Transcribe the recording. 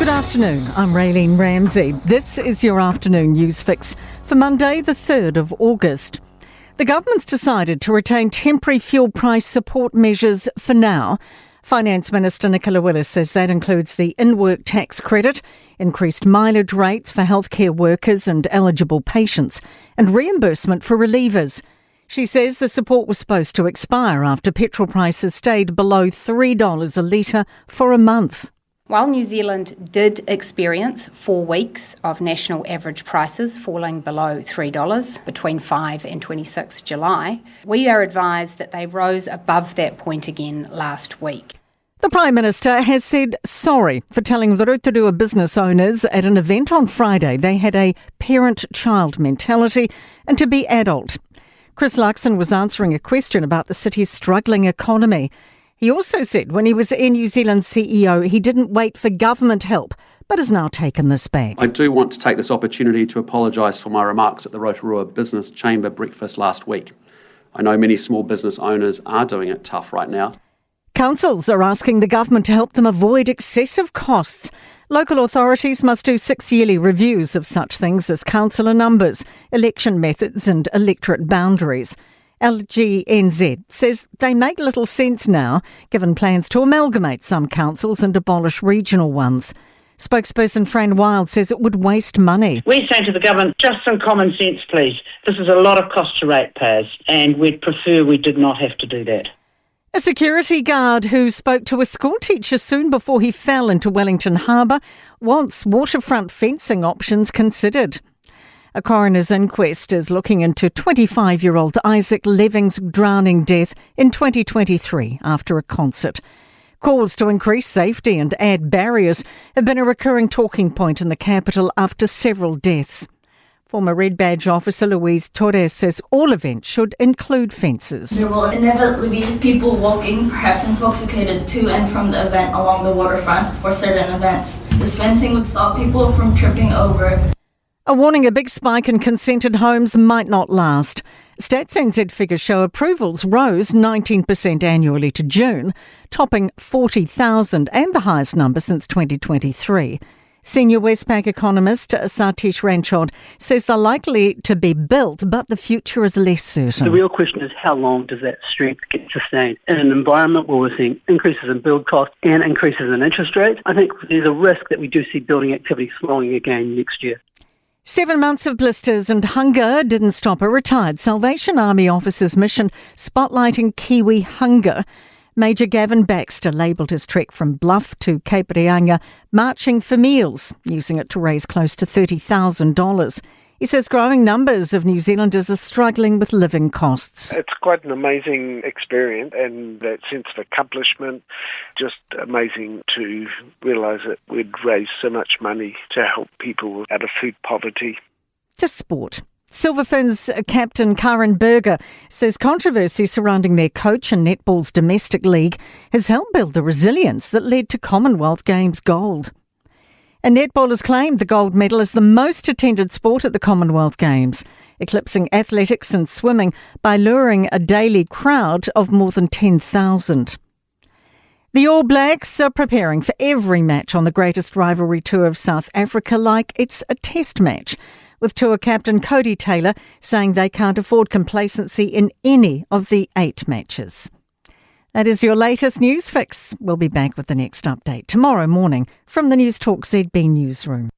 Good afternoon, I'm Raylene Ramsey. This is your afternoon news fix for Monday the 3rd of August. The government's decided to retain temporary fuel price support measures for now. Finance Minister Nicola Willis says that includes the in-work tax credit, increased mileage rates for healthcare workers and eligible patients, and reimbursement for relievers. She says the support was supposed to expire after petrol prices stayed below $3 a litre for a month. While New Zealand did experience 4 weeks of national average prices falling below $3 between 5 and 26 July, we are advised that they rose above that point again last week. The Prime Minister has said sorry for telling the Rotorua business owners at an event on Friday they had a parent-child mentality and to be adult. Chris Luxon was answering a question about the city's struggling economy. He also said when he was Air New Zealand CEO, he didn't wait for government help, but has now taken this back. I do want to take this opportunity to apologise for my remarks at the Rotorua Business Chamber breakfast last week. I know many small business owners are doing it tough right now. Councils are asking the government to help them avoid excessive costs. Local authorities must do 6 yearly reviews of such things as councillor numbers, election methods and electorate boundaries. LGNZ says they make little sense now, given plans to amalgamate some councils and abolish regional ones. Spokesperson Fran Wild says it would waste money. We say to the government, just some common sense, please. This is a lot of cost to ratepayers, and we'd prefer we did not have to do that. A security guard who spoke to a school teacher soon before he fell into Wellington Harbour wants waterfront fencing options considered. A coroner's inquest is looking into 25-year-old Isaac Leving's drowning death in 2023 after a concert. Calls to increase safety and add barriers have been a recurring talking point in the capital after several deaths. Former Red Badge officer Louise Torres says all events should include fences. There will inevitably be people walking, perhaps intoxicated, to and from the event along the waterfront for certain events. This fencing would stop people from tripping over. A warning a big spike in consented homes might not last. Stats NZ figures show approvals rose 19% annually to June, topping 40,000 and the highest number since 2023. Senior Westpac economist Satish Ranchod says they're likely to be built, but the future is less certain. The real question is how long does that strength get sustained? In an environment where we're seeing increases in build costs and increases in interest rates, I think there's a risk that we do see building activity slowing again next year. 7 months of blisters and hunger didn't stop a retired Salvation Army officer's mission spotlighting Kiwi hunger. Major Gavin Baxter labelled his trek from Bluff to Cape Reinga marching for meals, using it to raise close to $30,000. He says growing numbers of New Zealanders are struggling with living costs. It's quite an amazing experience, and that sense of accomplishment, just amazing to realise that we'd raised so much money to help people out of food poverty. To sport. Silverfin's captain Karen Berger says controversy surrounding their coach in netball's domestic league has helped build the resilience that led to Commonwealth Games gold. And netballers claimed the gold medal as the most attended sport at the Commonwealth Games, eclipsing athletics and swimming by luring a daily crowd of more than 10,000. The All Blacks are preparing for every match on the greatest rivalry tour of South Africa like it's a test match, with tour captain Cody Taylor saying they can't afford complacency in any of the 8 matches. That is your latest news fix. We'll be back with the next update tomorrow morning from the Newstalk ZB newsroom.